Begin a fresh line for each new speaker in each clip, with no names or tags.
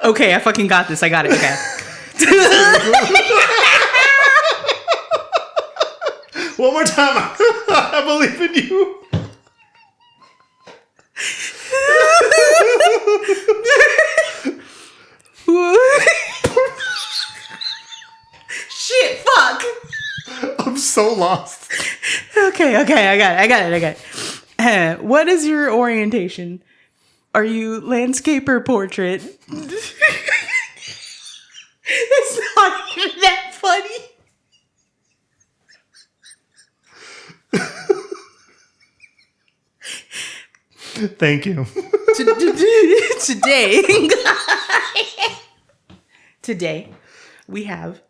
Okay, I fucking got this. I got it. Okay.
One more time. I believe in you.
Shit, fuck.
I'm so lost.
Okay, I got it. What is your orientation? Are you landscape or portrait? It's not even that funny.
Thank you.
Today, we have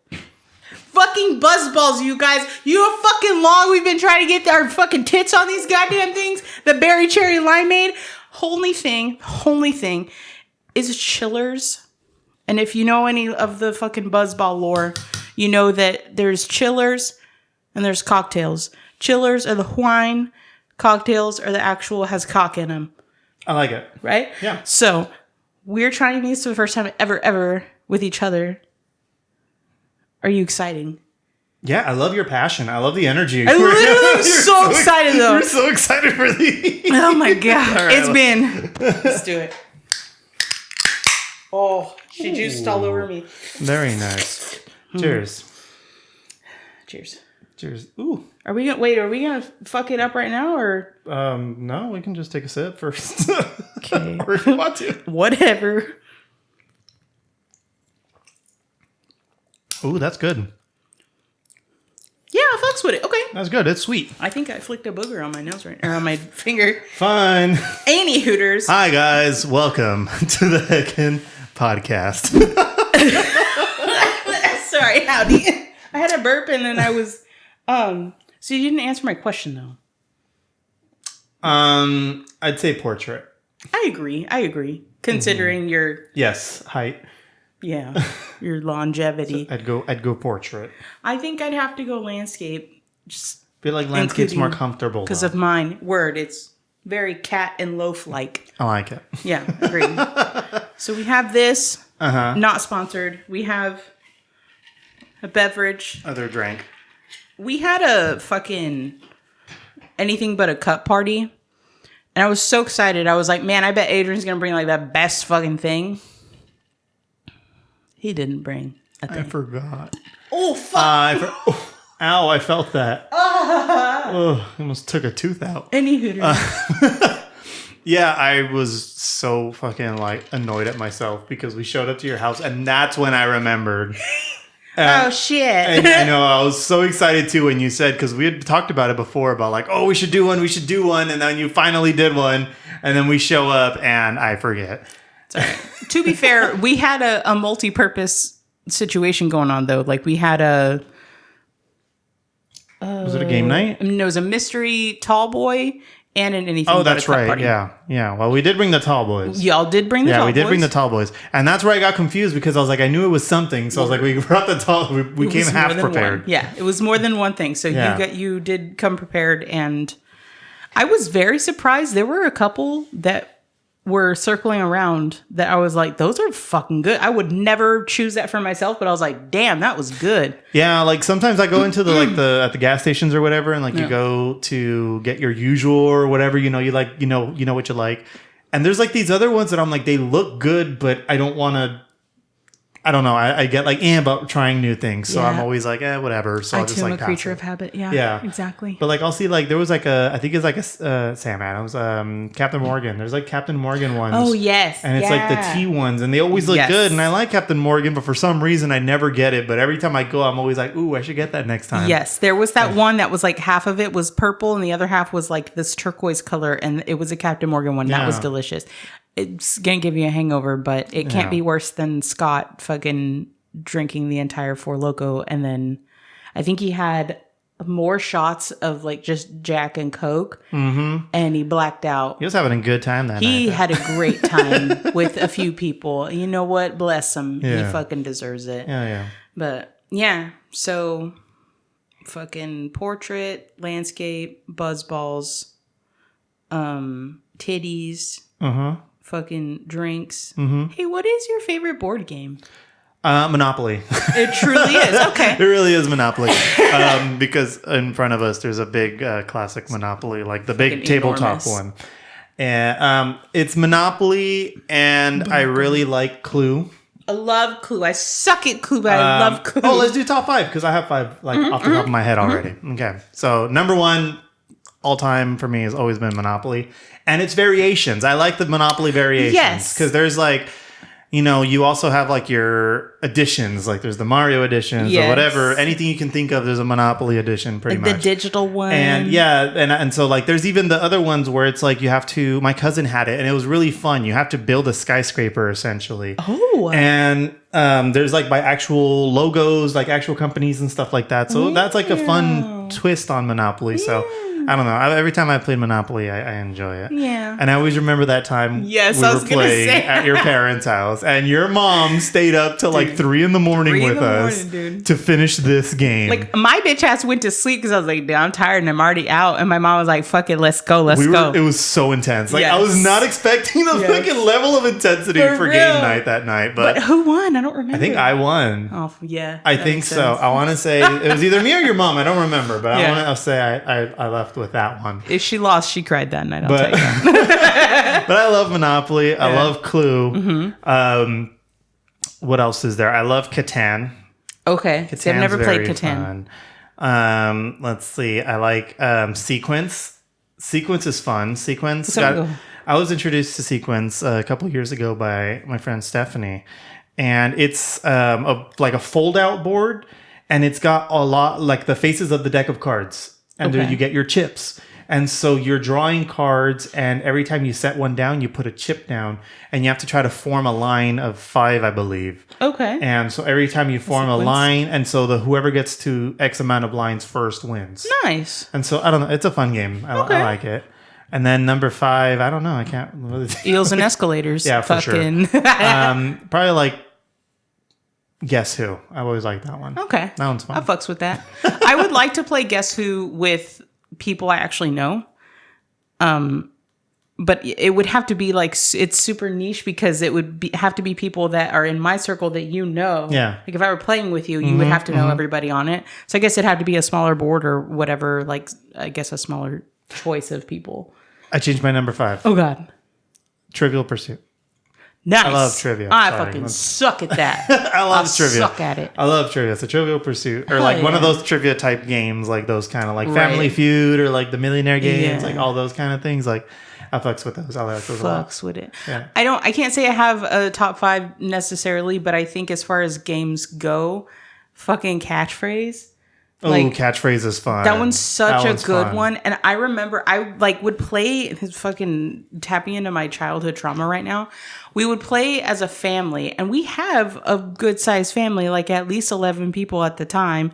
fucking buzzballs, you guys. You know how fucking long we've been trying to get our fucking tits on these goddamn things? The berry cherry limeade. Only thing is chillers. And if you know any of the fucking buzzball lore, you know that there's chillers and there's cocktails. Chillers are the wine. Cocktails are the actual has cock in them.
I like it.
Right?
Yeah.
So we're trying these for the first time ever with each other. Are you excited?
Yeah, I love your passion. I love the energy.
I literally am so excited though.
You're so excited for these.
Oh my God.
All right,
It's been. Let's do it. Oh, she juiced all over me.
Very nice. Cheers.
Cheers.
Cheers. Ooh.
Are we gonna fuck it up right now or?
No, we can just take a sip first.
Okay.
Or if you want to.
Whatever.
Ooh, that's good.
Yeah, I fucks with it. Okay.
That's good. It's sweet.
I think I flicked a booger on my nose or on my finger.
Fun.
Any Hooters.
Hi, guys. Welcome to the Heckin' Podcast.
Sorry, howdy. I had a burp and then I was, so you didn't answer my question though.
I'd say portrait.
I agree. Considering your,
Yes, height.
yeah, your longevity.
I'd go portrait.
I think I'd have to go landscape just
I feel like landscape's
including-
more comfortable.
because
though.
of mine. Word, it's very cat and loaf-like.
I like it.
Yeah, agreed. So we have this,
Uh-huh.
not sponsored. We have a beverage.
Other drink.
We had a fucking anything but a cup party. And I was so excited. I was like, man, I bet Adrian's going to bring like the best fucking thing. He didn't bring a
I
thing.
forgot.
Oh, fuck.
Ow, I felt that. Oh, I almost took a tooth out.
Any Hooter.
Yeah, I was so fucking like annoyed at myself because we showed up to your house and that's when I remembered.
Oh, shit.
And I know I was so excited too when you said, because we had talked about it before about like, oh, we should do one. And then you finally did one. And then we show up and I forget.
It's all right. To be fair, we had a multi-purpose situation going on though. Like we had
Was it a game night?
it was a mystery tall boy and an anything
Oh,
but
that's
a cup
right.
party.
Yeah. Well, we did bring the tall boys.
Y'all did bring the tall
Yeah, we did
boys?
bring the tall boys. And that's where I got confused because I was like, I knew it was something. So I was like, we brought the tall, we
It
came
was
half
more than
prepared.
one. Yeah, it was more than one thing. So
Yeah.
you did come prepared, and I was very surprised. There were a couple that were circling around that I was like, those are fucking good. I would never choose that for myself, but I was like, damn, that was good.
Yeah, like sometimes I go into at the gas stations or whatever, and like you go to get your usual or whatever, you know what you like. And there's like these other ones that I'm like, they look good, but I don't want to. I don't know. I get like about trying new things, so
Yeah.
I'm always like, whatever. So I'll
I
just
too am
like
a
pass
creature
it.
of habit. Yeah,
Yeah.
exactly.
But like I'll see like there was like I think it's like a Sam Adams, Captain Morgan. There's like Captain Morgan ones.
Oh yes,
And it's like the tea ones, and they always look
Yes.
good. And I like Captain Morgan, but for some reason I never get it. But every time I go, I'm always like, ooh, I should get that next time.
Yes, there was that one that was like half of it was purple and the other half was like this turquoise color, and it was a Captain Morgan one. That was
Yeah.
delicious. It's gonna give you a hangover, but it can't
Yeah.
be worse than Scott fucking drinking the entire Four Loko, and then I think he had more shots of like just Jack and Coke, and he blacked out.
He was having a good time that
He
night.
had a great time with a few people. You know what? Bless him. He
Yeah.
fucking deserves it.
Yeah.
But yeah, so fucking portrait, landscape, buzzballs, titties, fucking drinks.
Mm-hmm.
Hey, what is your favorite board game?
Monopoly.
It truly is. Okay.
It really is Monopoly. Because in front of us, there's a big classic Monopoly, like the big
Fucking
tabletop
enormous.
one. And it's Monopoly, and I really like Clue.
I love Clue. I suck at Clue, but I love Clue.
Oh, let's do top 5 because I have 5 like off the top of my head already. Okay, so number 1 all time for me has always been Monopoly, and its variations. I like the Monopoly variations
Yes.
because there's like, you know, you also have like your editions, like there's the Mario editions or
Yes.
whatever. Anything you can think of, there's a Monopoly edition pretty
the
much.
digital one.
And yeah, and so like there's even the other ones where it's like you have to, my cousin had it and it was really fun. You have to build a skyscraper essentially.
Oh.
And there's like by actual logos, like actual companies and stuff like that. So that's like a fun twist on Monopoly. So I don't know. Every time I played Monopoly, I enjoy it.
Yeah.
And I always remember that time
Yes,
we
I was
were
gonna
playing
say.
at your parents' house, and your mom stayed up till like 3 in the morning
3 in
with
the
us
morning, dude.
to finish this game.
Like my bitch ass went to sleep because I was like, "Dude, I'm tired and I'm already out." And my mom was like, "Fuck it, let's go, let's go."
It was so intense. Like I
Yes.
was not expecting the
Yes.
fucking level of intensity
For
for
real.
game night that night, but
But who won? I don't remember.
I think I won.
Oh yeah.
I
that
think
makes
so.
sense.
I want to say it was either me or your mom. I don't remember, but
Yeah.
I want to say I left with that one.
If she lost, she cried that night. I'll
But
tell you that.
but I love Monopoly. I love Clue.
Mm-hmm.
What else is there? I love Catan.
Okay. See, I've
Catan's
never played
very
Catan.
fun. Let's see. I like Sequence. Sequence is fun. Sequence.
So-
I was introduced to Sequence a couple years ago by my friend Stephanie, and it's like a fold-out board, and it's got a lot like the faces of the deck of cards, and there
Okay.
you get your chips. And so you're drawing cards, and every time you set one down, you put a chip down, and you have to try to form a line of 5, I believe.
Okay.
And so every time you form a
Sequence.
line, and so whoever gets to X amount of lines first wins.
Nice.
And so I don't know, it's a fun game.
Okay.
I like it. And then number 5, I don't know, I can't really think.
Eels and escalators.
Yeah, for sure.
Fucking.
Probably like Guess Who. I always like that one.
Okay.
That one's fun.
I fucks with that. I would like to play Guess Who with people I actually know. But it would have to be like, it's super niche because it would have to be people that are in my circle that you know.
Yeah.
Like if I were playing with you, you would have to know everybody on it. So I guess it'd have to be a smaller board or whatever, like I guess a smaller choice of people.
I changed my number 5.
Oh God.
Trivial Pursuit.
Nice.
I love trivia.
I
Sorry.
fucking suck at that.
I love
I
trivia.
suck at it.
I love trivia. It's a Trivial Pursuit, or
Hell
like one of
yeah.
those trivia type games, like those kind of like
Right.
Family Feud or like the Millionaire games,
Yeah.
like all those kind of things. Like I fucks with those. I like those a lot.
Fucks with it.
Yeah.
I can't say I have a top 5 necessarily, but I think as far as games go, fucking Catchphrase.
Oh, Catchphrase is fun.
That one's such
That
a
one's
good
fun.
one. And I remember I like would play his fucking tapping into my childhood trauma right now. We would play as a family, and we have a good sized family, like at least 11 people at the time.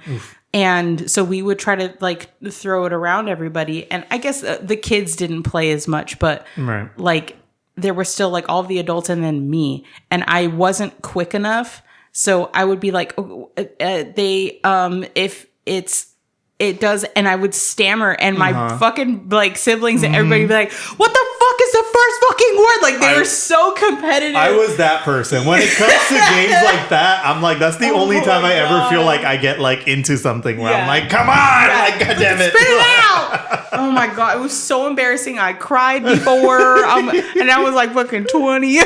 And so we would try to like throw it around everybody. And I guess the kids didn't play as much, but
Right.
like there were still like all the adults and then me, and I wasn't quick enough. So I would be like, if it does, and I would stammer, and my fucking like siblings and everybody would be like, what the fuck is the first fucking word? Like they were so competitive.
I was that person. When it comes to games like that, I'm like, that's the only time I ever feel like I get like into something where I'm
Yeah.
like, come on, like, God damn it.
Spit it out! Oh my god, it was so embarrassing. I cried before, and I was like fucking 20. I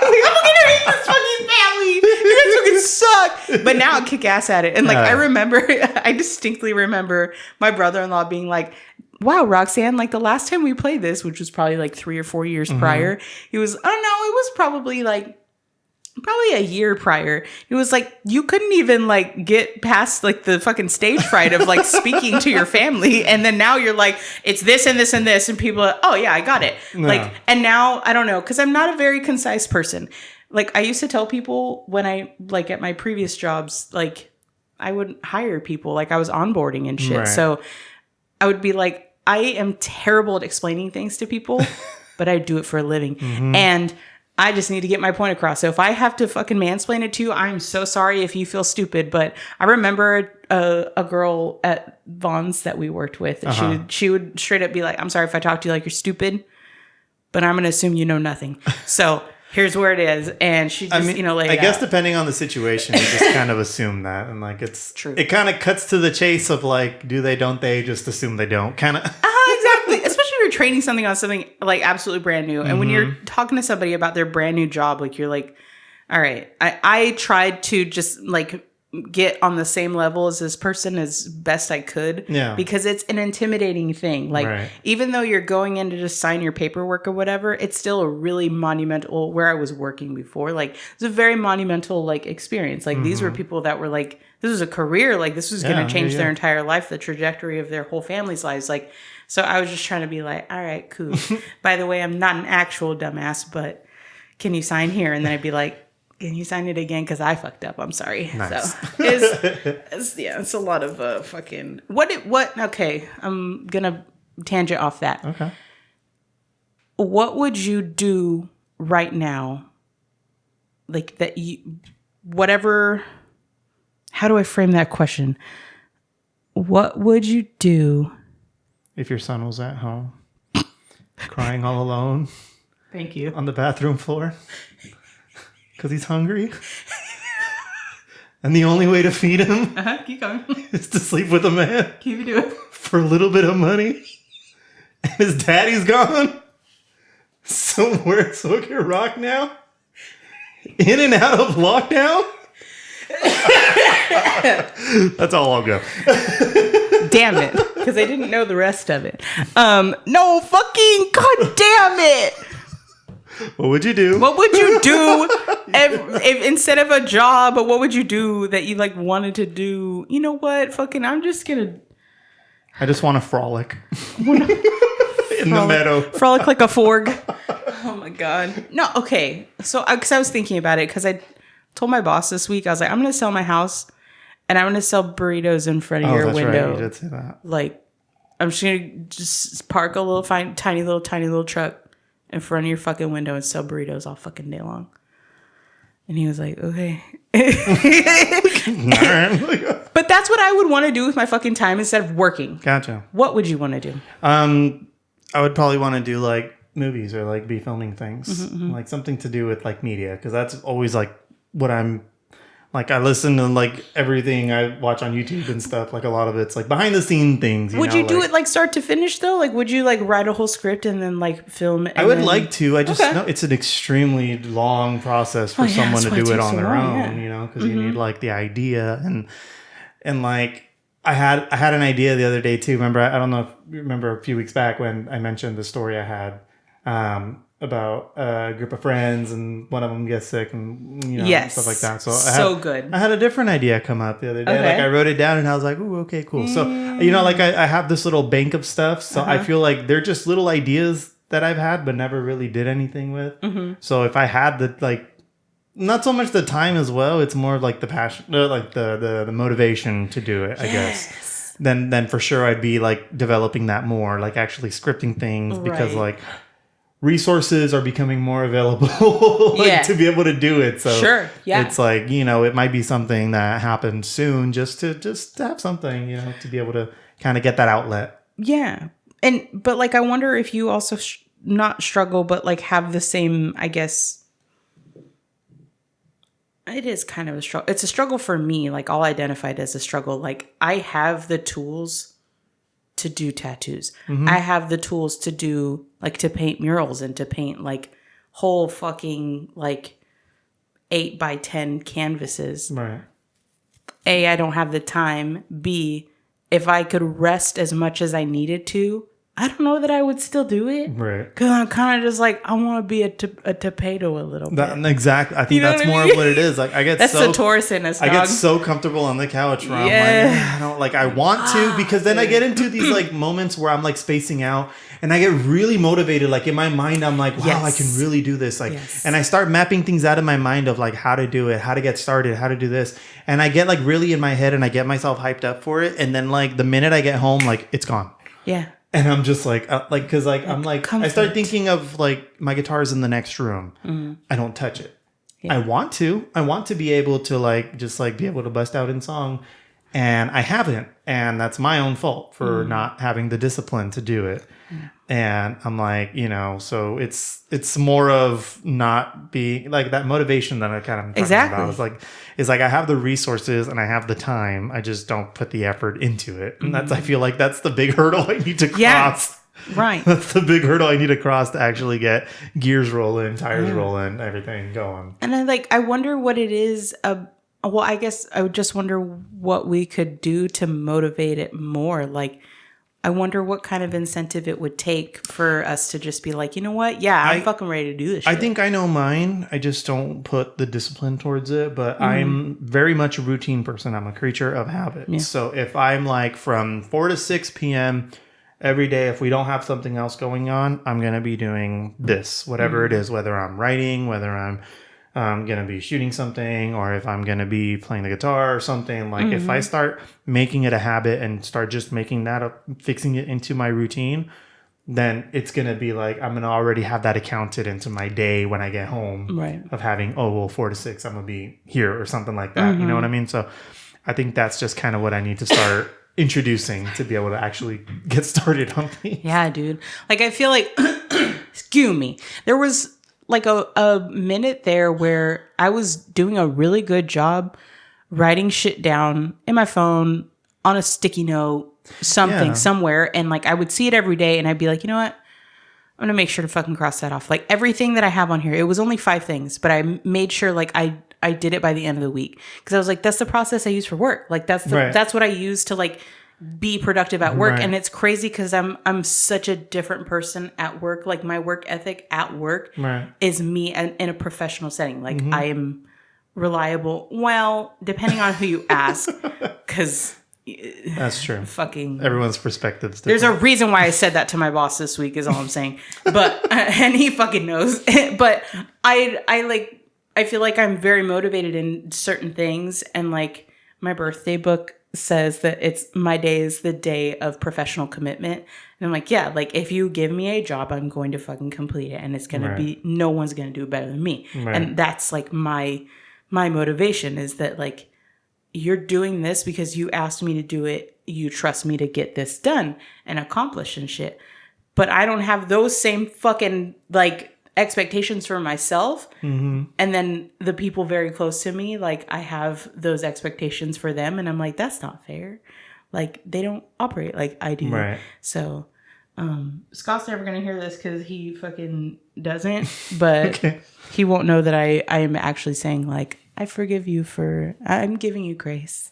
was like, I'm gonna hate this fucking family. You guys fucking suck. But now I kick ass at it. And like I distinctly remember my brother-in-law being like, wow, Roxanne, like the last time we played this, which was probably like 3 or 4 years prior, he was, I don't know, it was probably a year prior. It was like you couldn't even like get past like the fucking stage fright of like speaking to your family, and then now you're like, it's this and this and this, and people are, oh yeah, I got it. Like, and now I don't know, because I'm not a very concise person. Like I used to tell people when I like at my previous jobs, like I would hire people, like I was onboarding and shit.
Right.
So I would be like, I am terrible at explaining things to people, but I do it for a living. And I just need to get my point across. So if I have to fucking mansplain it to you, I'm so sorry if you feel stupid. But I remember a girl at Vaughn's that we worked with. And she would straight up be like, I'm sorry if I talk to you like you're stupid. but I'm going to assume you know nothing. So here's where it is. And she just, laid
I
it
guess
out.
depending on the situation, you just kind of assume that. And like, it's
True.
It kind of cuts to the chase of like, do they, don't they, just assume they don't kind of.
Exactly. Especially if you're training something on something like absolutely brand new. And when you're talking to somebody about their brand new job, like you're like, all right, I tried to just like get on the same level as this person as best I could.
Yeah.
Because it's an intimidating thing. Like, even though you're going in to just sign your paperwork or whatever, it's still a really monumental, where I was working before, like, it's a very monumental, like, experience. Like, these were people that were like, this was a career. Like, this was going to change their entire life, the trajectory of their whole family's lives. Like, so I was just trying to be like, all right, cool. By the way, I'm not an actual dumbass, but can you sign here? And then I'd be like, can you sign it again? Because I fucked up. I'm sorry.
Nice.
So it's a lot of fucking what? Okay, I'm gonna tangent off that.
Okay.
What would you do right now? Like that you, whatever. How do I frame that question? What would you do
if your son was at home, crying all alone?
Thank you.
On the bathroom floor. Because he's hungry. And the only way to feed him
keep going.
is to sleep with a man.
Keep it doing.
For a little bit of money. And his daddy's gone. So where's Hooker Rock now? In and out of lockdown? That's all I'll go.
Damn it. Because I didn't know the rest of it. No, fucking god damn it.
What would you do?
What would you do if instead of a job, what would you do that you like wanted to do? You know what? Fucking, I just
want to frolic. In the meadow.
Frolic like a forg. Oh my God. No, okay. So, because I was thinking about it, because I told my boss this week, I was like, I'm going to sell my house and I'm going to sell burritos in front of your window.
Right. You did say that.
Like, I'm just going to just park a little tiny little truck in front of your fucking window and sell burritos all fucking day long. And he was like, okay. But that's what I would want to do with my fucking time instead of working.
Gotcha.
What would you want to do?
I would probably want to do like movies or like be filming things. Like something to do with like media. Because that's always like what I'm like. I listen to like everything I watch on YouTube and stuff. Like a lot of it's like behind the scene things.
Would you do it like start to finish though? Like would you like write a whole script and then like film it?
I would like to. I just know it's an extremely long process for someone to do it on their own, you know, because you need like the idea and like I had an idea the other day too. Remember, I don't know if you remember a few weeks back when I mentioned the story I had about a group of friends and one of them gets sick and stuff like that. So
good.
I had a different idea come up the other day. Like I wrote it down and I was like, "Ooh, okay, cool." So like I have this little bank of stuff. So I feel like they're just little ideas that I've had but never really did anything with. So if I had the like. Not so much the time as well. It's more like the passion, like the motivation to do it, I guess. Then for sure I'd be like developing that more, like actually scripting things because like resources are becoming more available to be able to do it. So it's like, it might be something that happens soon just to have something, to be able to kind of get that outlet. Yeah.
But like, I wonder if you also not struggle, but like have the same, I guess, it is kind of a struggle. It's a struggle for me. Like I'll identify it as a struggle. Like I have the tools to do tattoos. I have the tools to do like to paint murals and to paint like whole fucking like 8x10 canvases.
Right.
A, I don't have the time. B, if I could rest as much as I needed to, I don't know that I would still do it.
Right.
Because I'm kind of just like, I want to be a tomato a little bit.
Exactly. I think that's more of what it is. Like I get
that's the Taurus in us, dog.
I get so comfortable on the couch where I'm like, I want to, because then I get into these like moments where I'm like spacing out and I get really motivated. Like in my mind, I'm like, wow, I can really do this. Like, and I start mapping things out in my mind of like how to do it, how to get started, how to do this. And I get like really in my head and I get myself hyped up for it. And then like the minute I get home, like it's gone.
Yeah.
And I'm just like, because like I'm like, comfort. I start thinking of like my guitar's in the next room. I don't touch it. Yeah. I want to be able to like just like be able to bust out in song, And I haven't. And that's my own fault for not having the discipline to do it. And I'm like, so it's more of not being like that motivation that I kind of talking about. It's like I have the resources and I have the time. I just don't put the effort into it. And I feel like that's the big hurdle I need to cross.
Yeah, right.
That's the big hurdle I need to cross to actually get gears rolling, tires rolling, everything going.
And I wonder what it is. Well, I guess I would just wonder what we could do to motivate it more. Like, I wonder what kind of incentive it would take for us to just be like, you know what? Yeah, I'm fucking ready to do this shit.
I think I know mine. I just don't put the discipline towards it. But I'm very much a routine person. I'm a creature of habit. Yeah. So if I'm like from 4 to 6 p.m. every day, if we don't have something else going on, I'm going to be doing this, whatever it is, whether I'm writing, whether I'm going to be shooting something, or if I'm going to be playing the guitar or something. Like if I start making it a habit and start just making that up, fixing it into my routine, then it's going to be like, I'm going to already have that accounted into my day when I get home of having, 4 to 6, I'm going to be here or something like that. You know what I mean? So I think that's just kind of what I need to start introducing to be able to actually get started on things.
Yeah, dude. Like, I feel like, excuse me, there was like a minute there where I was doing a really good job writing shit down in my phone on a sticky note, somewhere. And like, I would see it every day and I'd be like, you know what? I'm going to make sure to fucking cross that off. Like everything that I have on here, it was only 5 things, but I made sure like I did it by the end of the week. Cause I was like, that's the process I use for work. Like that's what I use to like be productive at work. And it's crazy because I'm such a different person at work. Like my work ethic at work is me in a professional setting. Like I am reliable. Well, depending on who you ask, because
that's true.
Fucking
everyone's perspectives.
There's a reason why I said that to my boss this week is all I'm saying. But and he fucking knows. But I feel like I'm very motivated in certain things, and like my birthday book says that my day is the day of professional commitment. And I'm like, yeah, like if you give me a job, I'm going to fucking complete it. And it's going to be, no one's going to do it better than me. And that's like my motivation is that like, you're doing this because you asked me to do it. You trust me to get this done and accomplish and shit. But I don't have those same fucking like expectations for myself. And then the people very close to me, like I have those expectations for them. And I'm like, that's not fair. Like they don't operate like I do. So Scott's never going to hear this because he fucking doesn't. But he won't know that I am actually saying like, I forgive you I'm giving you grace.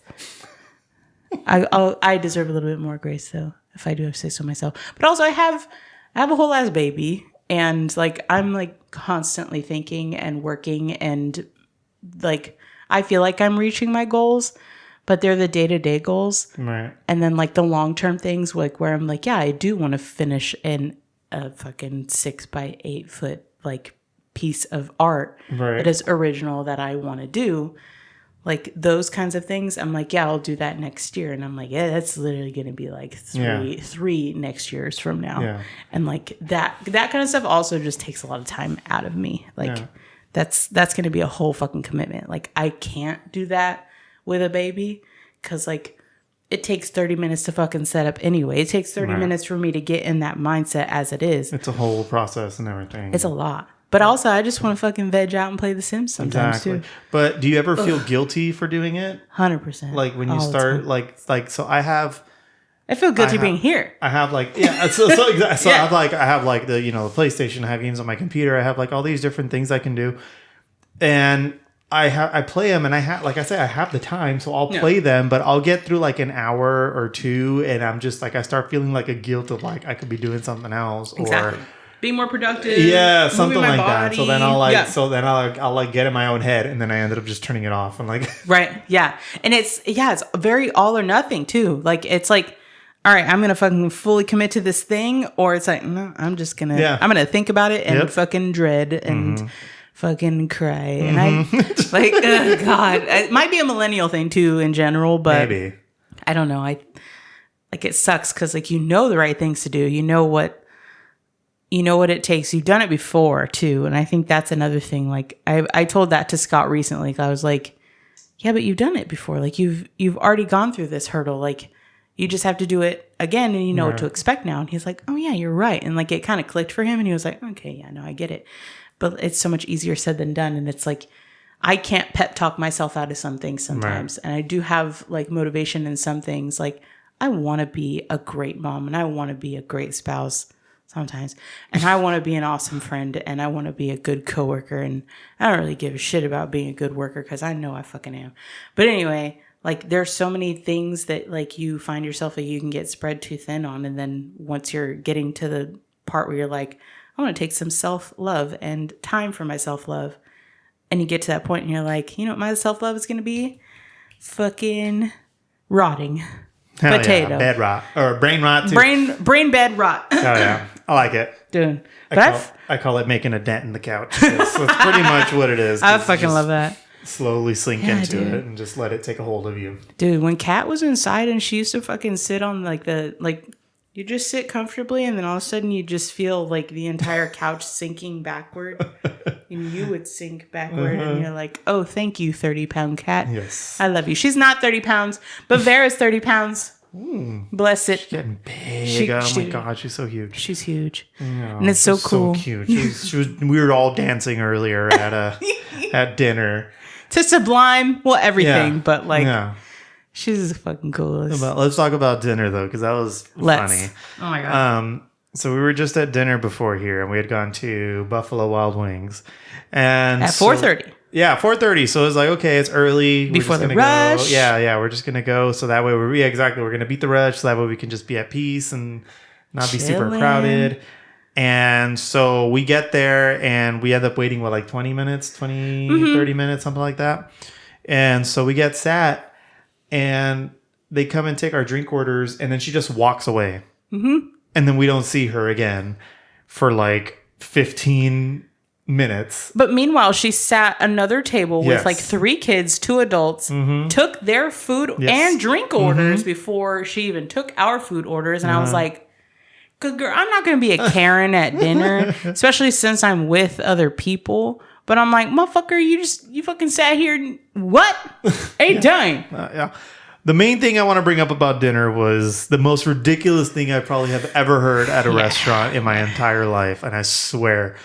I deserve a little bit more grace though, if I do have to say so myself. But also I have a whole ass baby. And like, I'm like constantly thinking and working and like, I feel like I'm reaching my goals, but they're the day-to-day goals. And then like the long-term things, like where I'm like, yeah, I do want to finish in a fucking 6 by 8 foot, like piece of art that is original that I want to do. Like those kinds of things, I'm like, yeah, I'll do that next year. And I'm like, yeah, that's literally going to be like three next years from now. And like that kind of stuff also just takes a lot of time out of me. Like that's going to be a whole fucking commitment. Like I can't do that with a baby because like it takes 30 minutes to fucking set up anyway. It takes 30 minutes for me to get in that mindset as it is.
It's a whole process and everything.
It's a lot. But also, I just want to fucking veg out and play The Sims sometimes too.
But do you ever feel guilty for doing it?
100%.
Like when you start, like so
I feel guilty being here.
I have like I have like the the PlayStation. I have games on my computer. I have like all these different things I can do, and I play them, and I have the time, so I'll play them. But I'll get through like an hour or two, and I'm just like I start feeling like a guilt of like I could be doing something else or
being more productive.
Yeah, something like that. So then I'll get in my own head, and then I ended up just turning it off and like
and it's very all or nothing too. Like it's like, all right, I'm gonna fucking fully commit to this thing, or it's like no, I'm just gonna I'm gonna think about it and fucking dread and fucking cry. And I like God, it might be a millennial thing too in general, but maybe I don't know. It sucks because like the right things to do. You know what it takes. You've done it before too. And I think that's another thing. Like I told that to Scott recently. I was like, yeah, but you've done it before. Like you've already gone through this hurdle. Like you just have to do it again and you know what to expect now. And he's like, oh yeah, you're right. And like it kind of clicked for him and he was like, okay, yeah, no, I get it. But it's so much easier said than done. And it's like, I can't pep talk myself out of some things sometimes. Right. And I do have like motivation in some things. Like I want to be a great mom and I want to be a great spouse sometimes. And I want to be an awesome friend and I want to be a good coworker. And I don't really give a shit about being a good worker because I know I fucking am. But anyway, like there's so many things that like you find yourself that you can get spread too thin on. And then once you're getting to the part where you're like, I want to take some self-love and time for my self-love. And you get to that point and you're like, you know what my self-love is going to be? Fucking rotting.
Hell
potato.
Yeah. Bed rot. Or brain rot too.
Brain bed rot.
Oh yeah. I like it.
Dude.
I call it making a dent in the couch. So that's pretty much what it is.
I fucking love that.
Slowly sink into it and just let it take a hold of you.
Dude, when Kat was inside and she used to fucking sit on you just sit comfortably and then all of a sudden you just feel like the entire couch sinking backward and you would sink backward and you're like, oh, thank you, 30-pound cat.
Yes.
I love you. She's not 30 pounds, but Vera's 30 pounds. Bless it.
She's getting big. Oh my God, she's so huge.
She's huge.
Yeah,
and it's so cool.
So cute. We were all dancing earlier at dinner.
To Sublime, well, everything, but like...
Yeah.
She's fucking cool.
Let's talk about dinner though, because that was funny.
Oh my God.
So we were just at dinner before here, and we had gone to Buffalo Wild Wings, and
at 4:30.
Yeah, 4:30. So it was like, okay, it's early.
Before the rush.
Go. Yeah, we're just gonna go. So that way exactly. We're gonna beat the rush. So that way we can just be at peace and not be super crowded. And so we get there, and we end up waiting 20 minutes, 30 minutes, something like that. And so we get sat. And they come and take our drink orders, and then she just walks away. Mm-hmm. And then we don't see her again for 15 minutes.
But meanwhile, she sat another table with 3 kids, 2 adults, took their food and drink orders before she even took our food orders. And I was like, good girl, I'm not going to be a Karen at dinner, especially since I'm with other people. But I'm like, motherfucker, you fucking sat here and what? Ain't done.
Yeah. The main thing I want to bring up about dinner was the most ridiculous thing I probably have ever heard at a restaurant in my entire life. And I swear,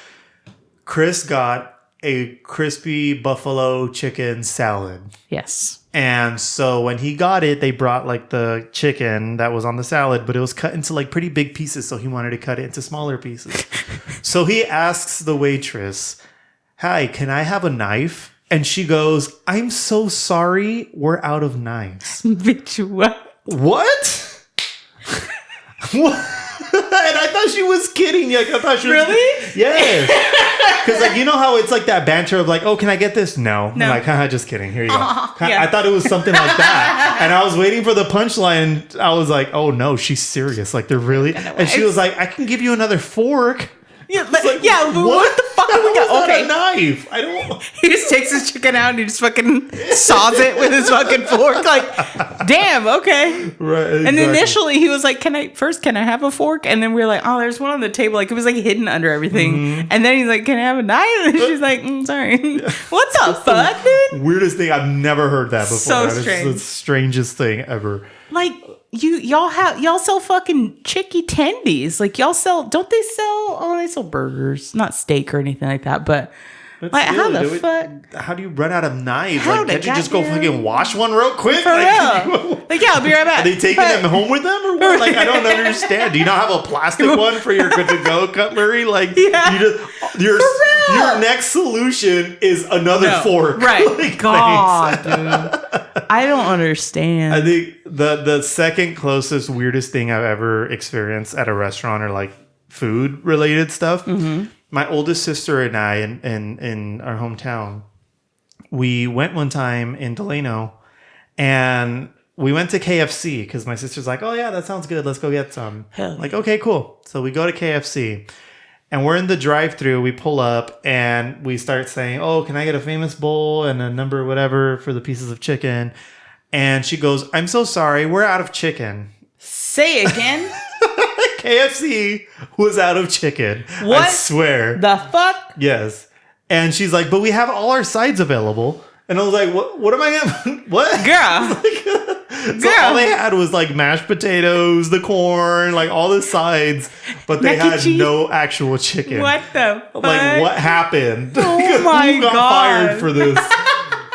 Chris got a crispy buffalo chicken salad.
Yes.
And so when he got it, they brought the chicken that was on the salad, but it was cut into pretty big pieces. So he wanted to cut it into smaller pieces. So he asks the waitress, hi, can I have a knife? And she goes, I'm so sorry, we're out of knives.
Bitch, what?
What? What? And I thought she was kidding. I thought she was
really?
Yes. Because you know how it's that banter of oh, can I get this? No. I'm like, haha, just kidding. Here you go. I thought it was something like that. And I was waiting for the punchline. I was like, oh no, she's serious. They're really. And she was like, I can give you another fork.
Yeah, but what the fuck are we got? Okay,
a knife. I don't.
He just takes his chicken out and he just fucking saws it with his fucking fork. Damn. Okay. Right. Exactly. And initially he was like, "Can I have a fork?" And then we were like, "Oh, there's one on the table." It was hidden under everything. Mm-hmm. And then he's like, "Can I have a knife?" And she's like, "Sorry." What the fuck, dude?
Weirdest thing. I've never heard that before.
So strange.
It's the strangest thing ever.
Y'all sell fucking chicky tendies. They sell burgers, not steak or anything like that, but how the fuck?
How do you run out of knives? Can't you just go fucking wash one real quick?
For real. I'll be right back.
Are they taking them home with them or what? I don't understand. Do you not have a plastic one for your good-to-go cutlery? Your next solution is another fork.
Right. God, dude. I don't understand.
I think the second closest weirdest thing I've ever experienced at a restaurant or food related stuff. Mm-hmm. My oldest sister and I in our hometown, we went one time in Delano and we went to KFC because my sister's like, oh yeah, that sounds good. Let's go get some.
Hell yeah.
Okay, cool. So we go to KFC and we're in the drive-thru. We pull up and we start saying, oh, can I get a famous bowl and a number whatever for the pieces of chicken? And she goes, I'm so sorry. We're out of chicken.
Say again.
KFC was out of chicken.
What?
I swear.
The fuck?
Yes. And she's like, but we have all our sides available. And I was like, what am I gonna what?
Girl.
So all they had was like mashed potatoes, the corn, like all the sides, but they
Mac and
had
cheese?
no actual chicken.
What the fuck?
Like what happened?
Oh my
Who got
God.
fired for this?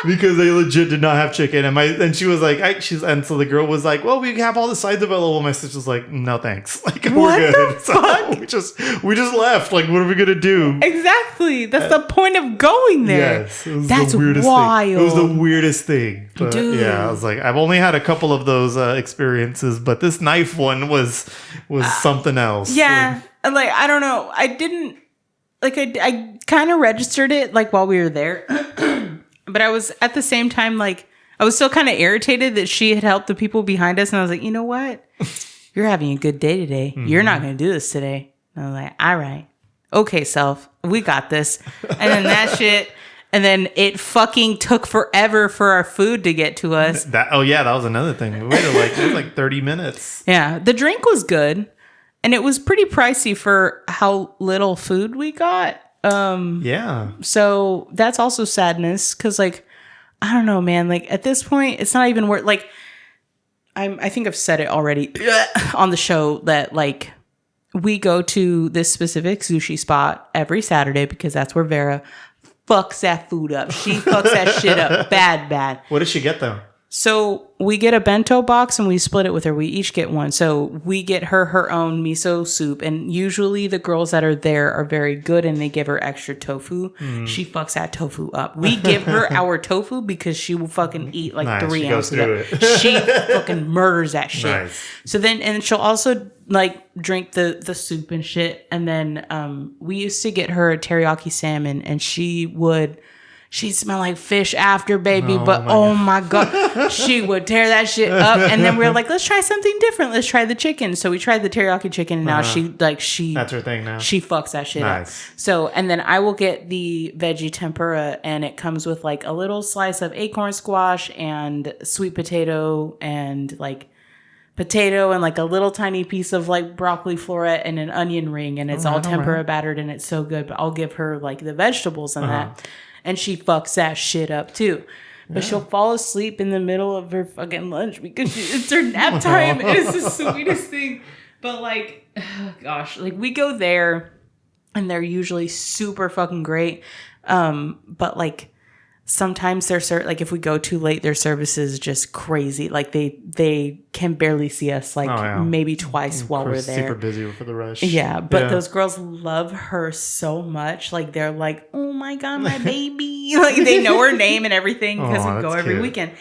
Because they legit did not have chicken, and she was like, and so the girl was like, "Well, we have all the sides available." My sister's like, "No, thanks. Like
What
we're good."
the
So
fuck?
we just left. Like, what are we gonna do?
Exactly. That's the point of going there.
Yes, it was
That's
the weirdest
wild.
thing. It was the weirdest thing. But
Dude.
yeah, I was like, I've only had a couple of those experiences, but this knife one was something else.
Yeah. Like, I don't know. I didn't, like, I kind of registered it, like, while we were there. But I was, at the same time, like, I was still kind of irritated that she had helped the people behind us. And I was like, you know what? You're having a good day today. You're not going to do this today. And I was like, all right. Okay, self. We got this. And then that shit. And then it fucking took forever for our food to get to us.
That was another thing. We waited it was like 30 minutes.
Yeah. The drink was good. And it was pretty pricey for how little food we got.
Yeah.
So that's also sadness because, like, I don't know, man. Like, at this point, it's not even worth. Like, I think I've said it already on the show that, like, we go to this specific sushi spot every Saturday because that's where Vera fucks that food up. She fucks that shit up bad.
What did she get though?
So we get a bento box and we split it with her. We each get one. So we get her own miso soup. And usually the girls that are there are very good and they give her extra tofu. She fucks that tofu up. We give her our tofu because she will fucking eat like
Nice.
3
She goes
ounces
through
of it.
it.
She fucking murders that shit.
Nice.
So then, and she'll also like drink the soup and shit. And then we used to get her a teriyaki salmon and she'd smell like fish after, baby. Oh my God. She would tear that shit up. And then we were like, let's try something different. Let's try the chicken. So we tried the teriyaki chicken. And now she
That's her thing now.
She fucks that shit up.
Nice.
So, and then I will get the veggie tempura. And it comes with like a little slice of acorn squash and sweet potato and like potato and like a little tiny piece of like broccoli floret and an onion ring. And it's all tempura battered and it's so good. But I'll give her like the vegetables and that. And she fucks that shit up too. But she'll fall asleep in the middle of her fucking lunch because it's her nap time. It's the sweetest thing. But like, oh gosh, like we go there and they're usually super fucking great. But like sometimes like if we go too late, their service is just crazy. Like they can barely see us like maybe twice while we're there.
Super busy for the rush.
Yeah, but those girls love her so much. Like they're like, oh my God, my baby. Like they know her name and everything because we go every weekend.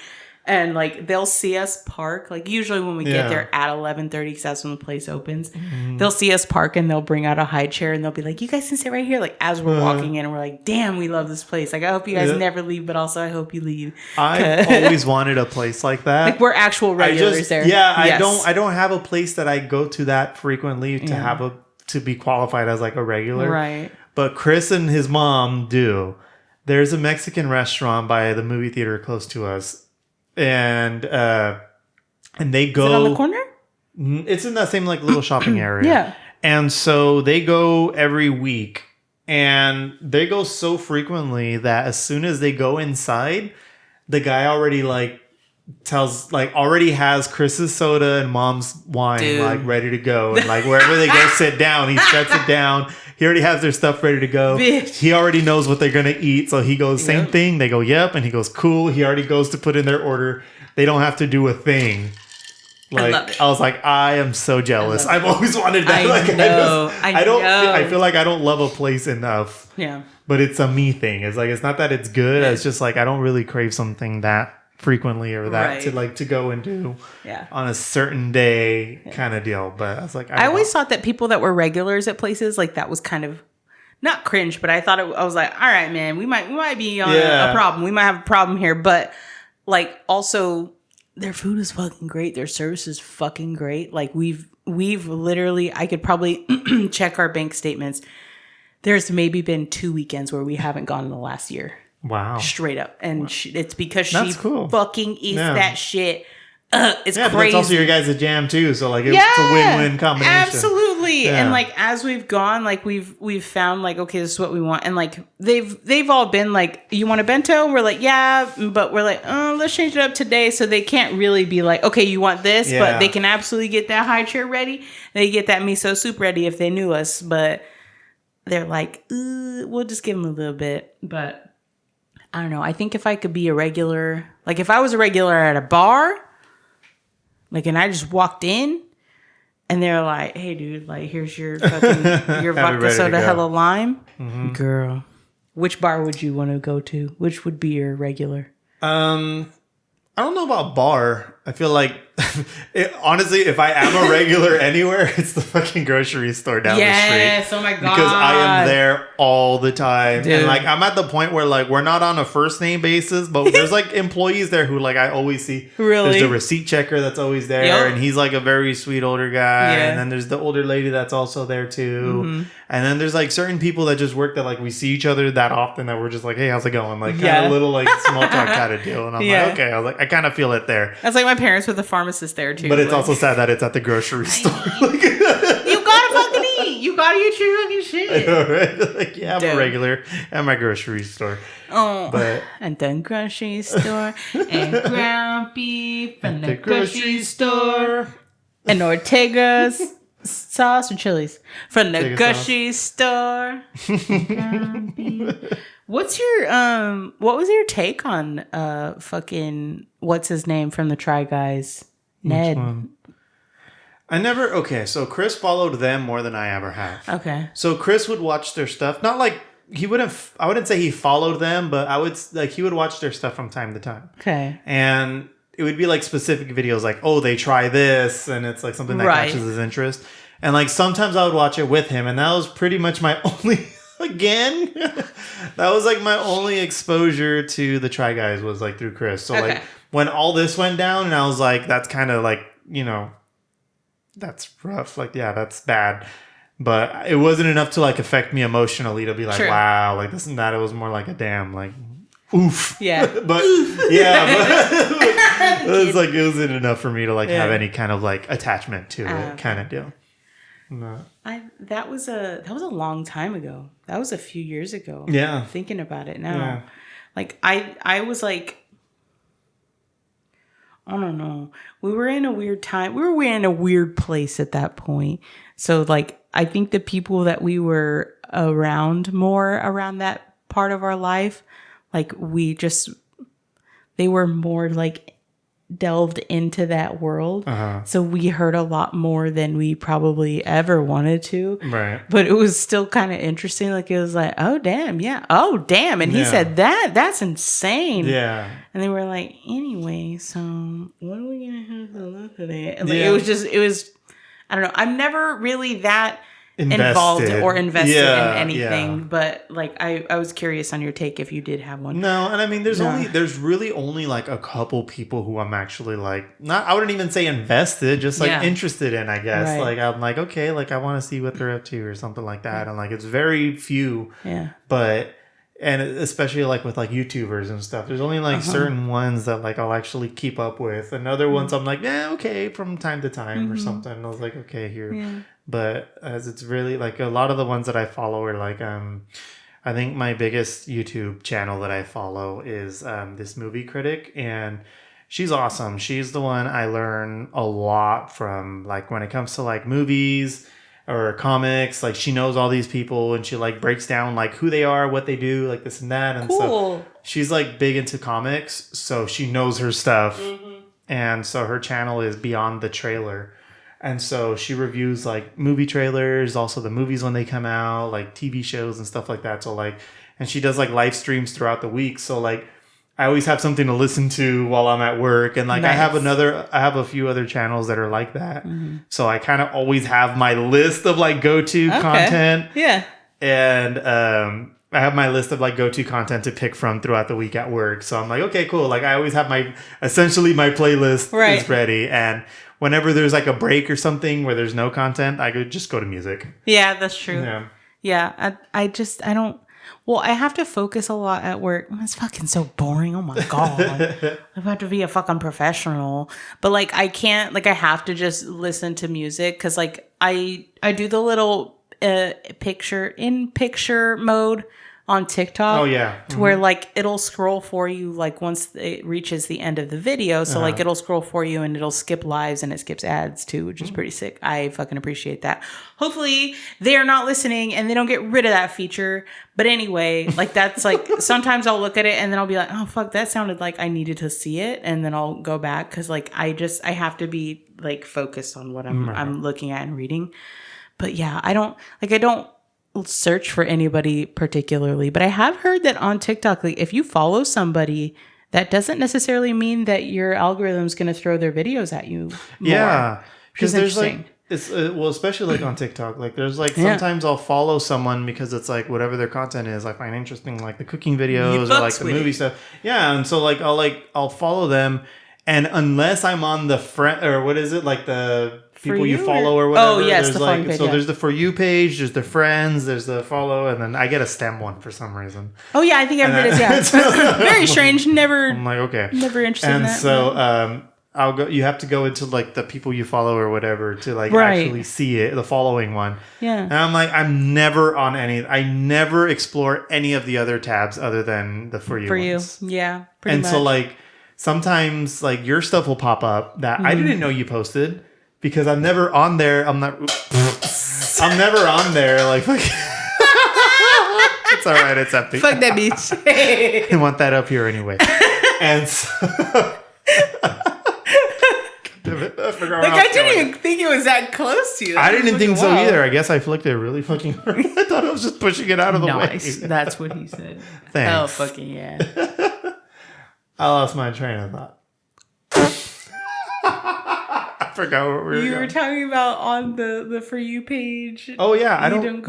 And like they'll see us park. Like usually when we get there at 11:30, because that's when the place opens. They'll see us park and they'll bring out a high chair and they'll be like, "You guys can sit right here." Like as we're walking in, and we're like, "Damn, we love this place." Like I hope you guys never leave, but also I hope you leave.
I've always wanted a place like that.
Like we're actual regulars there.
Yeah, I don't have a place that I go to that frequently to be qualified as like a regular.
Right.
But Chris and his mom do. There's a Mexican restaurant by the movie theater close to us. And they go.
Is it on the corner?
It's in that same like little shopping area.
Yeah.
And so they go every week, and they go so frequently that as soon as they go inside, the guy already already has Chris's soda and mom's wine like ready to go, and like wherever they go sit down, he sets it down. He already has their stuff ready to go.
Bitch.
He already knows what they're gonna eat, so he goes same thing. They go yep, and he goes cool. He already goes to put in their order. They don't have to do a thing. Like I was like, I am so jealous. I've always wanted that. I feel like I don't love a place enough.
Yeah.
But it's a me thing. It's like it's not that it's good. It's just like I don't really crave something that frequently or that to go and do on a certain day kind of deal. But I was like, I
always thought that people that were regulars at places like that was kind of not cringe, but I thought I was like, all right, man, we might be on a problem. We might have a problem here, but like also their food is fucking great. Their service is fucking great. Like we've literally, I could probably check our bank statements. There's maybe been 2 weekends where we haven't gone in the last year.
Wow.
Straight up. And it's because she fucking eats that shit. It's crazy.
But it's also your guys' jam too. So like it's a win-win combination.
Absolutely. Absolutely.
Yeah.
And like as we've gone, like we've found like, okay, this is what we want. And like they've all been like, you want a bento? We're like, yeah, but we're like, oh, let's change it up today. So they can't really be like, okay, you want this, but they can absolutely get that high chair ready. They get that miso soup ready if they knew us, but they're like, we'll just give them a little bit. But I don't know. I think if I could be a regular, like if I was a regular at a bar, like, and I just walked in and they're like, hey, dude, like, here's your fucking, your vodka soda hella lime. Mm-hmm. Girl, which bar would you want to go to? Which would be your regular?
I don't know about bar. I feel like, honestly, if I am a regular anywhere, it's the fucking grocery store down the street.
Yes, oh my God.
Because I am there all the time.
Dude.
And like, I'm at the point where like, we're not on a first name basis, but there's like employees there who like, I always see.
Really?
There's the receipt checker that's always there.
Yep.
And he's like a very sweet older guy.
Yeah.
And then there's the older lady that's also there too.
Mm-hmm.
And then there's like certain people that just work that like, we see each other that often that we're just like, hey, how's it going? Like kind of little like small talk kind of deal. And I'm like, okay. I was like, I kind of feel it there.
That's like my parents with the pharmacist there too.
But it's also sad that it's at the grocery store.
You gotta fucking eat. You gotta eat your fucking shit.
I know, right? Like, yeah, I'm a regular at my grocery store.
Oh,
but
and the grocery store and ground beef from the grocery store and Ortega's sauce or chilies from the
Ortega
grocery store. Ground beef. What's your what was your take on fucking what's his name from the Try Guys? Ned.
So Chris followed them more than I ever have.
Okay.
So Chris would watch their stuff. Not like I wouldn't say he followed them, but I would like he would watch their stuff from time to time.
Okay.
And it would be like specific videos like, oh, they try this, and it's like something that catches his interest. And like sometimes I would watch it with him, and that was pretty much my only that was like my only exposure to the Try Guys was like through Chris. So like when all this went down, and I was like, that's kind of like, you know, that's rough. Like, yeah, that's bad. But it wasn't enough to like affect me emotionally to be like, wow, like this and that. It was more like a damn, like, oof. Yeah. But it was like, it wasn't enough for me to like have any kind of like attachment to it kind of deal. No.
That was a long time ago. That was a few years ago.
Yeah.
Thinking about it now. Yeah. Like I was like, I don't know. We were in a weird time. We were in a weird place at that point. So like I think the people that we were around more around that part of our life, like they were more like delved into that world. So we heard a lot more than we probably ever wanted to. Right. But it was still kind of interesting. Like it was like, oh damn, yeah. Oh damn. And he said that's insane. Yeah. And they were like, anyway, so what are we gonna have to look at it? And like, it was I don't know. I'm never really that involved or invested in anything, but like I was curious on your take if you did have one.
No, and I mean there's really only like a couple people who I'm actually like I wouldn't even say invested, just like interested in, I guess. Right. Like I'm like, okay, like I want to see what they're up to or something like that. And like it's very few. Yeah. But and especially like with like YouTubers and stuff, there's only like certain ones that like I'll actually keep up with, and other ones I'm like, yeah, okay, from time to time or something. And I was like, okay, here. Yeah. But as it's really like a lot of the ones that I follow are like I think my biggest YouTube channel that I follow is this movie critic, and she's awesome. She's the one I learn a lot from, like when it comes to like movies or comics. Like she knows all these people, and she like breaks down like who they are, what they do, like this and that. And so she's like big into comics, so she knows her stuff. And so her channel is Beyond the Trailer. And so she reviews like movie trailers, also the movies when they come out, like TV shows and stuff like that. So like, and she does like live streams throughout the week. So like, I always have something to listen to while I'm at work. And like, I have a few other channels that are like that. So I kind of always have my list of like go-to content. Yeah. And, I have my list of like go-to content to pick from throughout the week at work. So I'm like, okay, cool. Like I always have my playlist is ready. And whenever there's like a break or something where there's no content, I could just go to music.
Yeah, that's true. Yeah. I have to focus a lot at work. It's fucking so boring. Oh my God. I have to be a fucking professional. But like, I can't, like I have to just listen to music. Cause like I do the little picture mode on TikTok.
Oh yeah.
To where like it'll scroll for you like once it reaches the end of the video. So like it'll scroll for you and it'll skip lives and it skips ads too, which is pretty sick. I fucking appreciate that. Hopefully they are not listening and they don't get rid of that feature. But anyway, like that's like sometimes I'll look at it and then I'll be like, oh fuck, that sounded like I needed to see it, and then I'll go back because like I have to be like focused on what I'm looking at and reading. But yeah, I don't search for anybody particularly, but I have heard that on TikTok, like if you follow somebody, that doesn't necessarily mean that your algorithm's going to throw their videos at you more.
Yeah, because there's like it's well, especially like on TikTok, like there's like sometimes I'll follow someone because it's like whatever their content is, I find interesting, like the cooking videos or like the movie stuff. Yeah, and so I'll follow them, and unless I'm on the friend or what is it, like the people you follow or whatever.
Oh yes,
there's
the
like
page,
so there's the For You page, there's the friends, there's the follow, and then I get a STEM one for some reason.
Oh yeah, I think everybody does. Yeah, very strange. Never.
I'm like, okay,
never interested in that.
And so I'll go. You have to go into like the people you follow or whatever to like actually see it, the following one.
Yeah.
And I'm like, I'm never on any. I never explore any of the other tabs other than the For You.
For
ones.
You, yeah. Pretty
and
much.
so like sometimes like your stuff will pop up that I didn't know you posted. Because I'm never on there. I'm never on there. Like, it's all right. It's empty.
Fuck that bitch.
I want that up here anyway. And so,
I didn't even think it was that close to you.
I didn't think so either. I guess I flicked it really fucking hard. I thought I was just pushing it out of the way.
That's what he said.
Thanks.
Oh, fucking yeah.
I lost my train of thought. I forgot what we were
talking about on the For You page.
Oh yeah, I don't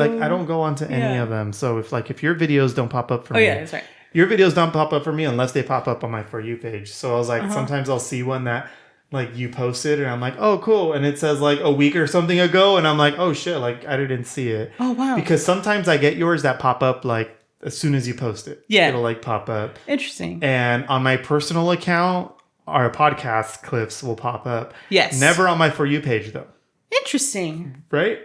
go onto any of them. So if your videos don't pop up for me.
Oh yeah, that's right.
Your videos don't pop up for me unless they pop up on my For You page. So I was like, sometimes I'll see one that like you posted and I'm like, oh cool, and it says like a week or something ago, and I'm like, oh shit, like I didn't see it.
Oh wow.
Because sometimes I get yours that pop up like as soon as you post it.
Yeah.
It'll like pop up.
Interesting.
And on my personal account, our podcast clips will pop up.
Yes.
Never on my For You page though.
Interesting.
Right?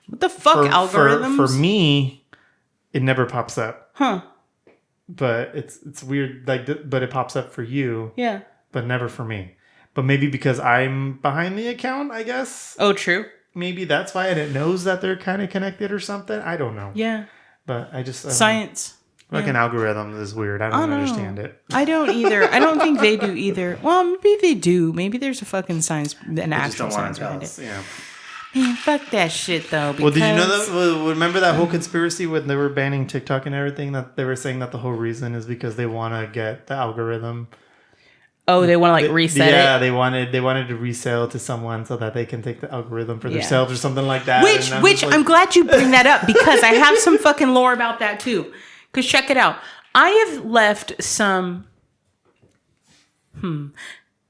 What the fuck, algorithms?
For me, it never pops up.
Huh.
But it's weird, like, but it pops up for you.
Yeah.
But never for me. But maybe because I'm behind the account, I guess.
Oh, true.
Maybe that's why, and it knows that they're kind of connected or something. I don't know.
Yeah.
But I just
science.
Like an algorithm is weird. I don't understand it.
I don't either. I don't think they do either. Well, maybe they do. Maybe there's a fucking science, an actual science behind it.
Yeah.
Man, fuck that shit though.
Well, did you know that? Remember that whole conspiracy when they were banning TikTok and everything? That they were saying that the whole reason is because they want to get the algorithm.
Oh, they want to like reset it.
Yeah, they wanted to resell to someone so that they can take the algorithm for themselves or something like that.
Which I'm glad you bring that up because I have some fucking lore about that too. Because check it out. I have left some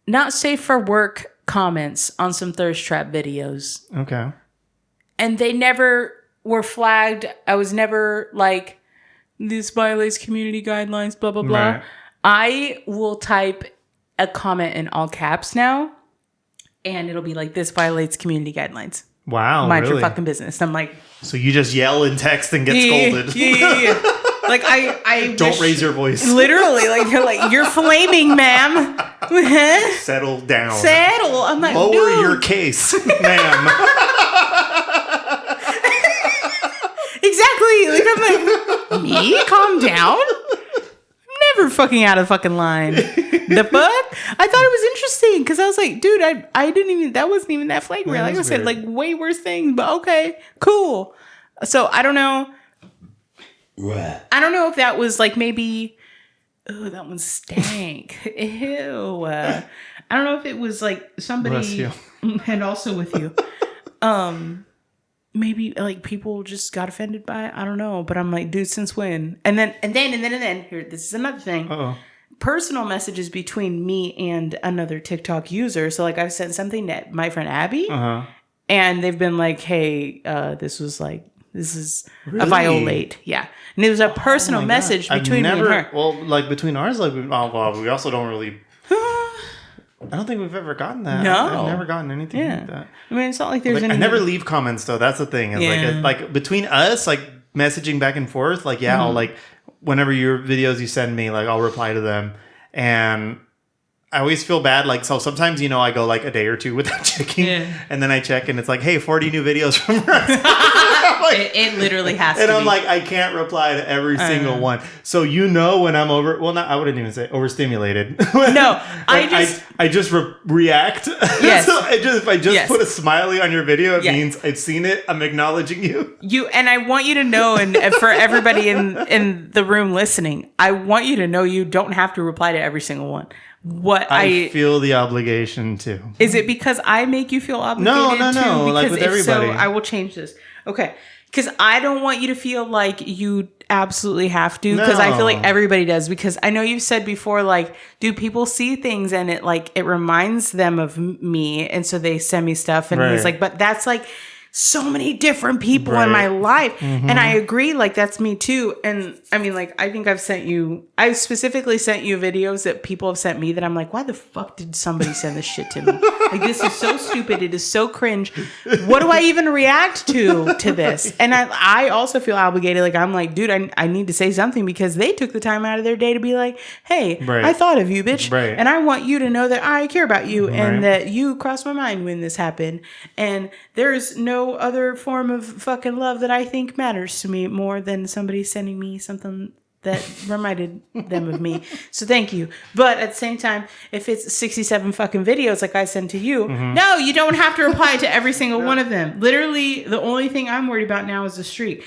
not safe for work comments on some thirst trap videos.
Okay.
And they never were flagged. I was never like, this violates community guidelines, blah, blah, blah. Right. I will type a comment in all caps now, and it'll be like, this violates community guidelines.
Wow,
Mind your fucking business. I'm like...
So you just yell in text and get scolded.
Yeah. Like, I
don't raise your voice.
Literally, like, you're flaming, ma'am.
Settle down.
Settle. I'm like,
lower
dude.
your case, ma'am.
Exactly. Like, I'm like, me? Calm down? Never fucking out of fucking line. The fuck? I thought it was interesting because I was like, dude, I didn't even, that wasn't even that flagrant. Like I said, like way worse things, but okay, cool. So I don't know. Right. I don't know if that was like maybe, oh, that one stank. Ew. I don't know if it was like somebody, and also with you, maybe like people just got offended by it. I don't know, but I'm like, dude, since when? And then here, this is another thing. Uh-oh. Personal messages between me and another TikTok user. So like I've sent something to my friend Abby, and they've been like, hey, this is really? A violate. Yeah. And it was a personal message between me and her.
Well, like between ours, like we also don't really. I don't think we've ever gotten that.
No.
I've never gotten anything like that.
I mean, it's not like there's
Like,
any.
I never leave comments though. That's the thing. It's
Yeah.
like between us, like messaging back and forth. Like I'll like whenever your videos you send me, like I'll reply to them, and I always feel bad. Like so, sometimes I go like a day or two without checking, and then I check and it's like, hey, 40 new videos from us. Like,
it literally has to.
and I'm
be.
like, I can't reply to every single one. So when I'm I wouldn't even say overstimulated.
No,
like, I just react.
Yes.
So if I just
Yes.
put a smiley on your video, it
Yeah.
means I've seen it. I'm acknowledging you.
And I want you to know, and for everybody in the room listening, I want you to know you don't have to reply to every single one. What
I feel the obligation to.
Is it because I make you feel obligated?
No.
Because
Like with
if
everybody.
so, I will change this. Okay. Because I don't want you to feel like you absolutely have to. Because I feel like everybody does. Because I know you've said before, like, do people see things and it reminds them of me, and so they send me stuff, and he's like, but that's like so many different people in my life. And I agree, like that's me too. And I mean, like, I think I specifically sent you videos that people have sent me that I'm like, why the fuck did somebody send this shit to me? Like, this is so stupid. It is so cringe. What do I even react to this? And I also feel obligated. Like, I'm like, dude, I need to say something because they took the time out of their day to be like, hey, I thought of you, bitch.
Right.
And I want you to know that I care about you and that you crossed my mind when this happened. And there's no other form of fucking love that I think matters to me more than somebody sending me something that reminded them of me. So thank you. But at the same time, if it's 67 fucking videos like I send to you, no, you don't have to reply to every single one of them. Literally, the only thing I'm worried about now is the streak.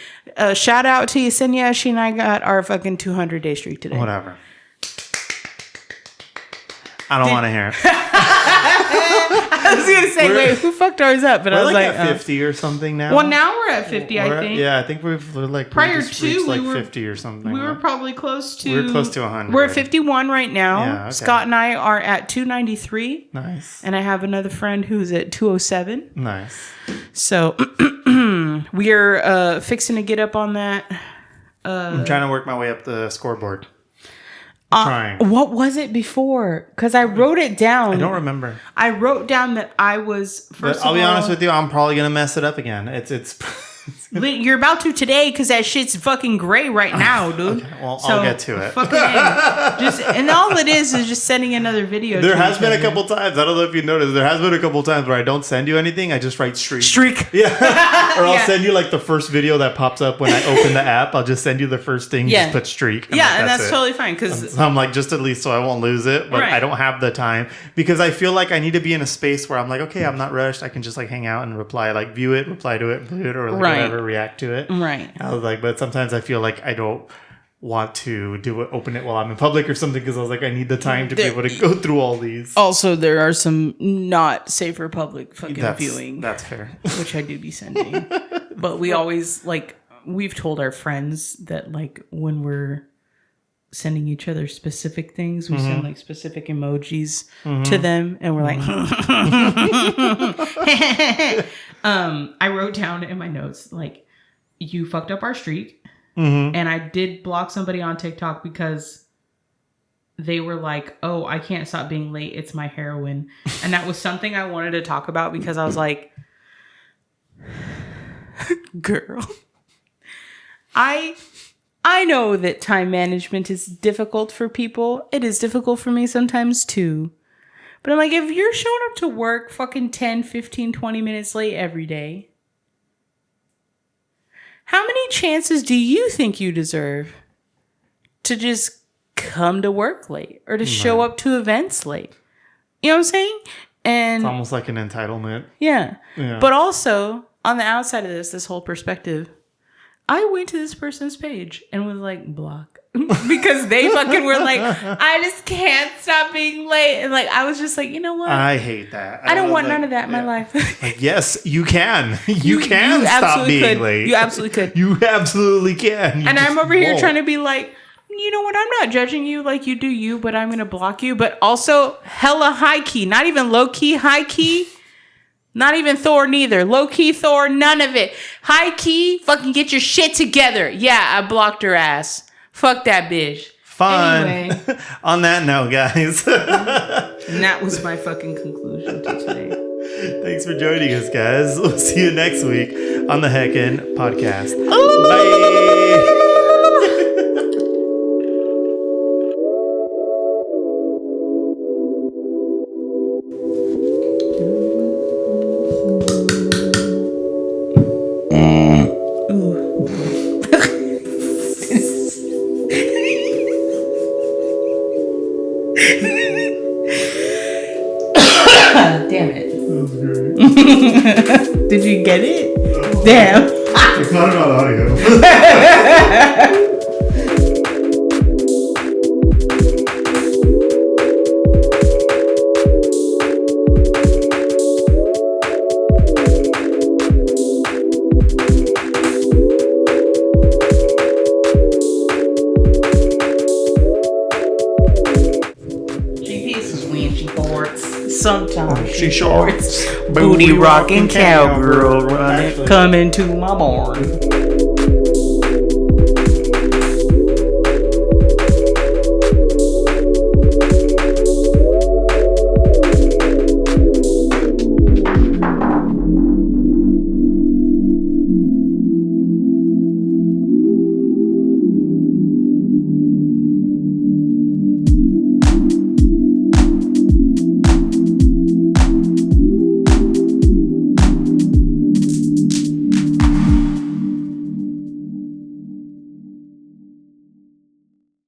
Shout out to Yesenia. She and I got our fucking 200-day streak today.
Whatever. I don't want to hear it.
I was going to say, wait, who fucked ours up? But I was
We're
like
at 50 or something now.
Well, now we're at 50, I think.
I think we're like
Prior
we just
to,
reached
we
like
were
50 or something.
We were probably close to...
We were close to 100.
We're at 51 right now.
Yeah, okay.
Scott and I are at 293.
Nice.
And I have another friend who's at 207.
Nice.
So we are fixing to get up on that.
I'm trying to work my way up the scoreboard. Trying.
What was it before? Because I wrote it down.
I don't remember.
I wrote down that I was...
But I'll be honest with you, I'm probably going to mess it up again. It's
You're about to today because that shit's fucking gray right now, dude.
Okay, well, I'll get to it.
Fucking and all it is just sending another video.
There has been a couple times. I don't know if you noticed. There has been a couple times where I don't send you anything. I just write streak. Yeah. Or I'll send you like the first video that pops up when I open the app. I'll just send you the first thing.
Yeah.
Just put streak.
And that's totally fine because
I'm like, just at least so I won't lose it. But I don't have the time because I feel like I need to be in a space where I'm like, okay, I'm not rushed. I can just like hang out and reply, like view it, reply to it, or like whatever, react to it.
Right.
I was like, but sometimes I feel like I don't want to open it while I'm in public or something because I was like, I need the time to be able to go through all these.
Also, there are some not safe for public fucking viewing.
That's fair.
Which I do be sending. But we always, like, we've told our friends that, like, when we're sending each other specific things, we send, like, specific emojis to them. And we're like, I wrote down in my notes, like, you fucked up our streak. And I did block somebody on TikTok because they were like, oh, I can't stop being late. It's my heroin. And that was something I wanted to talk about because I was like, girl, I know that time management is difficult for people. It is difficult for me sometimes too. But I'm like, if you're showing up to work fucking 10, 15, 20 minutes late every day, how many chances do you think you deserve to just come to work late or to show up to events late? You know what I'm saying? And
it's almost like an entitlement.
Yeah. But also, on the outside of this whole perspective, I went to this person's page and was like, block. Because they fucking were like, I just can't stop being late. And like, I was just like, you know what?
I hate that.
I don't want none of that in my life.
Like, yes, you can. You can stop being late.
You absolutely could.
You absolutely can.
And I'm over here trying to be like, you know what? I'm not judging you like you do you, but I'm going to block you. But also hella high key, not even low key, high key. Not even Thor neither. Low key Thor, none of it. High key, fucking get your shit together. Yeah, I blocked her ass. Fuck that bitch.
fun.
Anyway.
On that note, guys.
And that was my fucking conclusion to today.
Thanks for joining us, guys. We'll see you next week on the Heckin' Podcast. Bye.
Damn it. Did you get it? Damn.
It's not about audio.
Sometimes
she shorts.
Booty rocking cowgirl running, coming to my barn.